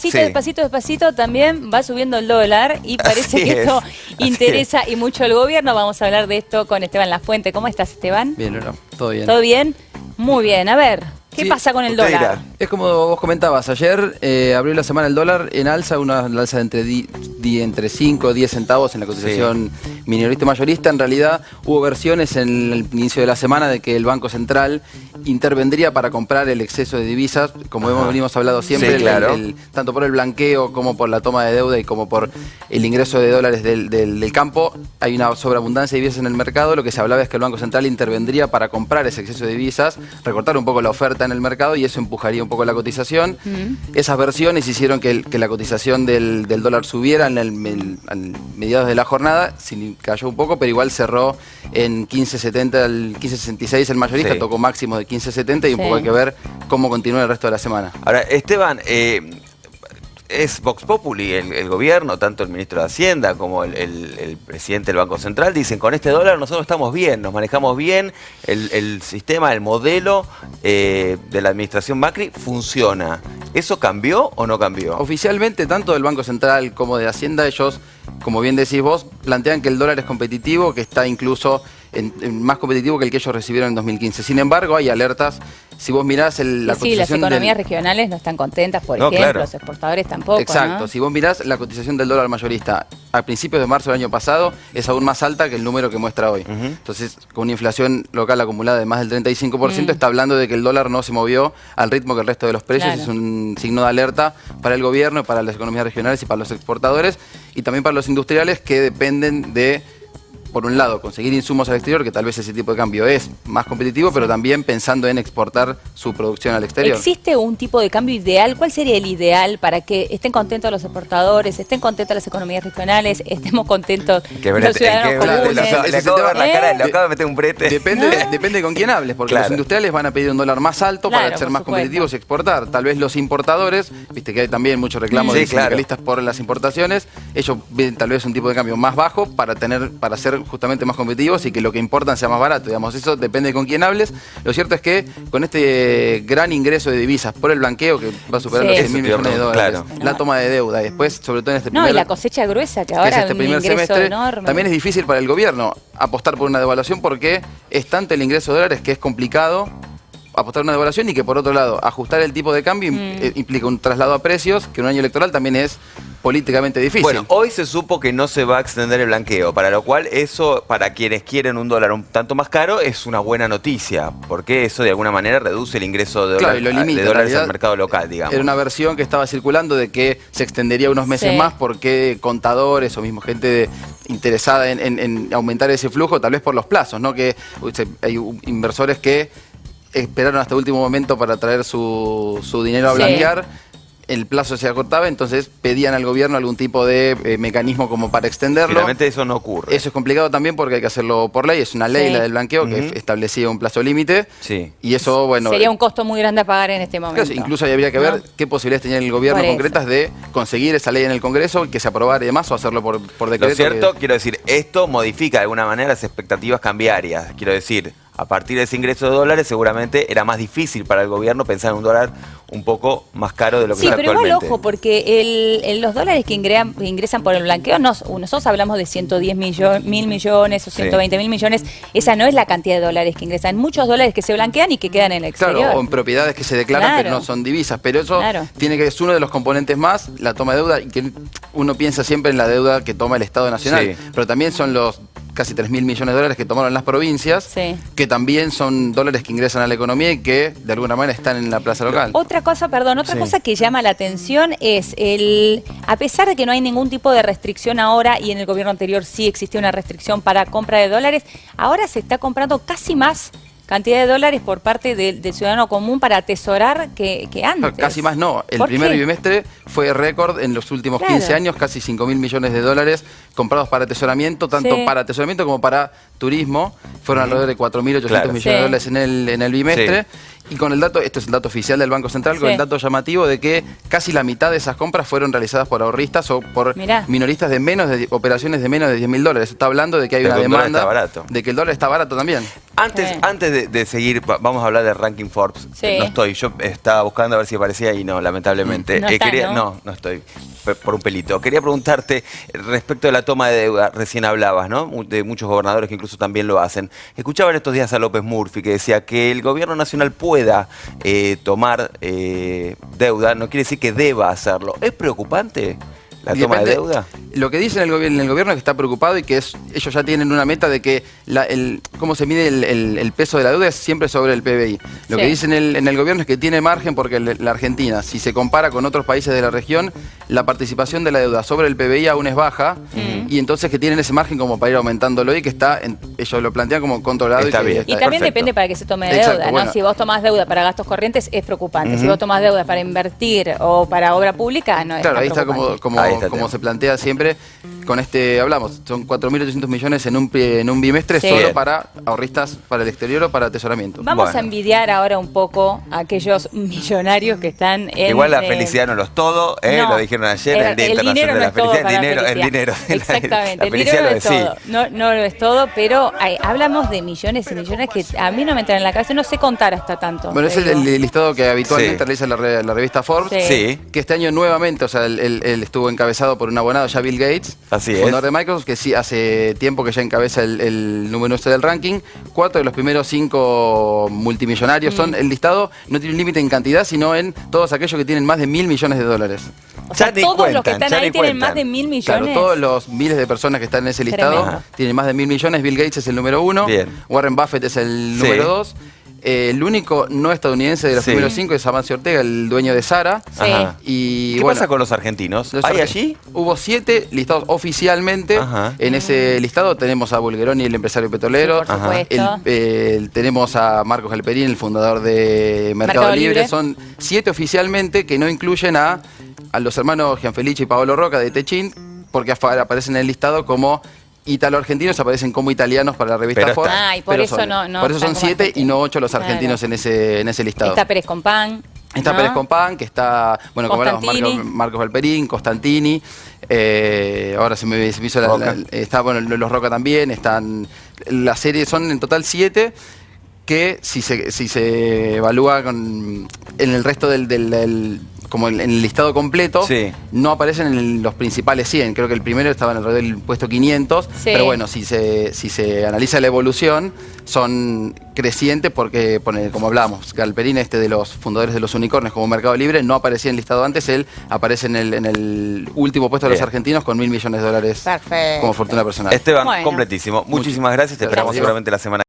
Despacito, despacito también va subiendo el dólar y parece que esto interesa y mucho al gobierno. Vamos a hablar de esto con Esteban Lafuente. ¿Cómo estás, Esteban? Bien, no, todo bien. ¿Todo bien? Muy bien. A ver, ¿qué pasa con el dólar? Es como vos comentabas, ayer abrió la semana el dólar en alza, una alza de entre 5 o 10 centavos en la cotización minorista y mayorista. En realidad hubo versiones en el inicio de la semana de que el Banco Central intervendría para comprar el exceso de divisas, como venimos hablando siempre, tanto por el blanqueo como por la toma de deuda y como por el ingreso de dólares del campo. Hay una sobreabundancia de divisas en el mercado. Lo que se hablaba es que el Banco Central intervendría para comprar ese exceso de divisas, recortar un poco la oferta en el mercado y eso empujaría un poco la cotización. Esas versiones hicieron que la cotización del dólar subiera a mediados de la jornada, cayó un poco, pero igual cerró en 15.70, 15.66 el mayorista, tocó máximo de 15.70 y un poco hay que ver cómo continúa el resto de la semana. Ahora, Esteban, es Vox Populi, el gobierno, tanto el ministro de Hacienda como el presidente del Banco Central, dicen con este dólar nosotros estamos bien, nos manejamos bien, el sistema, el modelo de la administración Macri funciona. ¿Eso cambió o no cambió? Oficialmente, tanto del Banco Central como de Hacienda, ellos, como bien decís vos, plantean que el dólar es competitivo, que está incluso más competitivo que el que ellos recibieron en 2015. Sin embargo, hay alertas. Si vos mirás la cotización las economías regionales no están contentas, por ejemplo, los exportadores tampoco. Exacto. ¿No? Si vos mirás la cotización del dólar mayorista a principios de marzo del año pasado, es aún más alta que el número que muestra hoy. Entonces, con una inflación local acumulada de más del 35%, está hablando de que el dólar no se movió al ritmo que el resto de los precios. Es un signo de alerta para el gobierno, para las economías regionales y para los exportadores, y también para los industriales que dependen de, por un lado, conseguir insumos al exterior, que tal vez ese tipo de cambio es más competitivo, pero también pensando en exportar su producción al exterior. ¿Existe un tipo de cambio ideal? ¿Cuál sería el ideal para que estén contentos los exportadores, estén contentas las economías regionales, estemos contentos los ciudadanos comunes? Le acabo de ver la cara, le acabo de meter un brete. Depende con quién hables, porque los industriales van a pedir un dólar más alto para ser más competitivos y exportar. Tal vez los importadores, viste que hay también muchos reclamos de sindicalistas por las importaciones, ellos ven tal vez un tipo de cambio más bajo para ser justamente más competitivos y que lo que importan sea más barato, digamos. Eso depende con quién hables. Lo cierto es que con este gran ingreso de divisas por el blanqueo, que va a superar los 100.000 millones de dólares, la toma de deuda y después, sobre todo en este y la cosecha gruesa, que ahora es un ingreso enorme. También es difícil para el gobierno apostar por una devaluación porque es tanto el ingreso de dólares que es complicado apostar una devaluación y que por otro lado ajustar el tipo de cambio implica un traslado a precios que en un año electoral también es políticamente difícil. Bueno, hoy se supo que no se va a extender el blanqueo, para lo cual eso, para quienes quieren un dólar un tanto más caro, es una buena noticia, porque eso de alguna manera reduce el ingreso de, dólares al mercado local, digamos. Era una versión que estaba circulando de que se extendería unos meses más porque contadores o mismo gente interesada en aumentar ese flujo, tal vez por los plazos, ¿no? Que hay inversores que esperaron hasta el último momento para traer su dinero a blanquear. El plazo se acortaba, entonces pedían al gobierno algún tipo de mecanismo como para extenderlo. Finalmente eso no ocurre. Eso es complicado también porque hay que hacerlo por ley. Es una ley, la del blanqueo, que establecía un plazo límite. Y eso, bueno... Sería un costo muy grande a pagar en este momento. Claro, incluso ahí habría que ver qué posibilidades tenía el gobierno concretas de conseguir esa ley en el Congreso, que se aprobara y demás, o hacerlo por decreto. Lo cierto, quiero decir, esto modifica de alguna manera las expectativas cambiarias. Quiero decir, a partir de ese ingreso de dólares seguramente era más difícil para el gobierno pensar en un dólar un poco más caro de lo que es actualmente. Sí, pero igual ojo, porque los dólares que ingresan por el blanqueo, nosotros hablamos de 110 mil millones o 120 mil millones, esa no es la cantidad de dólares que ingresan. Muchos dólares que se blanquean y que quedan en el exterior. Claro, o en propiedades que se declaran pero no son divisas, pero eso es uno de los componentes más, la toma de deuda, y que uno piensa siempre en la deuda que toma el Estado Nacional, pero también son los casi 3.000 millones de dólares que tomaron las provincias, que también son dólares que ingresan a la economía y que de alguna manera están en la plaza local. Otra cosa que llama la atención es a pesar de que no hay ningún tipo de restricción ahora, y en el gobierno anterior sí existía una restricción para compra de dólares, ahora se está comprando casi más cantidad de dólares por parte del ciudadano común para atesorar que antes. Casi más no. El primer bimestre fue récord en los últimos 15 años, casi 5.000 millones de dólares comprados para atesoramiento, tanto para atesoramiento como para turismo. Fueron alrededor de 4.800 millones de dólares en el bimestre. Y con el dato, esto es el dato oficial del Banco Central, con el dato llamativo de que casi la mitad de esas compras fueron realizadas por ahorristas o por minoristas de operaciones de menos de $10.000. Está hablando de que hay una demanda de que el dólar está barato también. Antes de seguir, vamos a hablar del ranking Forbes. No estoy, yo estaba buscando a ver si aparecía y no, lamentablemente. No estoy, por un pelito. Quería preguntarte respecto de la toma de deuda, recién hablabas, ¿no? De muchos gobernadores que incluso también lo hacen. Escuchaba en estos días a López Murphy que decía que el gobierno nacional pueda tomar deuda, no quiere decir que deba hacerlo. ¿Es preocupante la toma de deuda? Lo que dice en el gobierno es que está preocupado y que ellos ya tienen una meta de que cómo se mide el peso de la deuda es siempre sobre el PBI. Lo que dicen en el gobierno es que tiene margen porque la Argentina, si se compara con otros países de la región, la participación de la deuda sobre el PBI aún es baja y entonces que tienen ese margen como para ir aumentándolo y que está, ellos lo plantean como controlado. Y también depende para qué se tome deuda, ¿no? Bueno. Si vos tomás deuda para gastos corrientes es preocupante. Si vos tomás deuda para invertir o para obra pública no es tan preocupante. Claro, ahí está como se plantea siempre, con hablamos, son 4.800 millones en un bimestre solo para ahorristas para el exterior o para atesoramiento. Vamos a envidiar ahora un poco a aquellos millonarios que están en... Igual la felicidad no lo es todo, lo dijeron ayer en el Día Internacional de la Felicidad. El dinero. Exactamente, el dinero no es todo. No lo es todo, pero hablamos de millones y millones que a mí no me entran en la cabeza, no sé contar hasta tanto. Bueno, es el listado que habitualmente realiza la revista Forbes, que este año nuevamente, o sea, él estuvo encabezado por un abonado ya Bill Gates, fundador de Microsoft, que sí hace tiempo que ya encabeza el número 1 del ranking. 4 de los primeros 5 multimillonarios son, el listado no tiene un límite en cantidad, sino en todos aquellos que tienen más de $1.000 millones. O sea, todos los que están ahí tienen más de $1.000 millones. Claro, todos los miles de personas que están en ese listado tienen más de $1.000 millones. Bill Gates es el número 1, Warren Buffett es el número 2. El único no estadounidense de los primeros 5 es Amancio Ortega, el dueño de Zara. Y ¿qué pasa con los argentinos? ¿Hay allí? Hubo 7 listados oficialmente. En ese listado tenemos a Bulgeroni, el empresario petrolero. Por supuesto. Tenemos a Marcos Galperín, el fundador de Mercado Libre. Son 7 oficialmente que no incluyen a los hermanos Gianfelice y Paolo Roca de Techint, porque aparecen en el listado como italo-argentinos, aparecen como italianos para la revista Forbes. Y por eso por eso son 7 y no 8 los argentinos en ese listado. Está Pérez Compán. Está Pérez Compán, que está, bueno, como hablamos, Marcos Galperín, Costantini, ahora se me hizo está, bueno, los Roca también, están, la serie son en total 7, que si se evalúa en el resto como en el listado completo, no aparecen en los principales 100. Creo que el primero estaba alrededor del puesto 500, pero bueno, si se analiza la evolución, son crecientes porque, como hablábamos, Galperín, de los fundadores de los unicornios como Mercado Libre, no aparecía en el listado antes, él aparece en el último puesto de los argentinos con $1.000 millones como fortuna personal. Esteban, completísimo. Muchísimas gracias, te esperamos seguramente la semana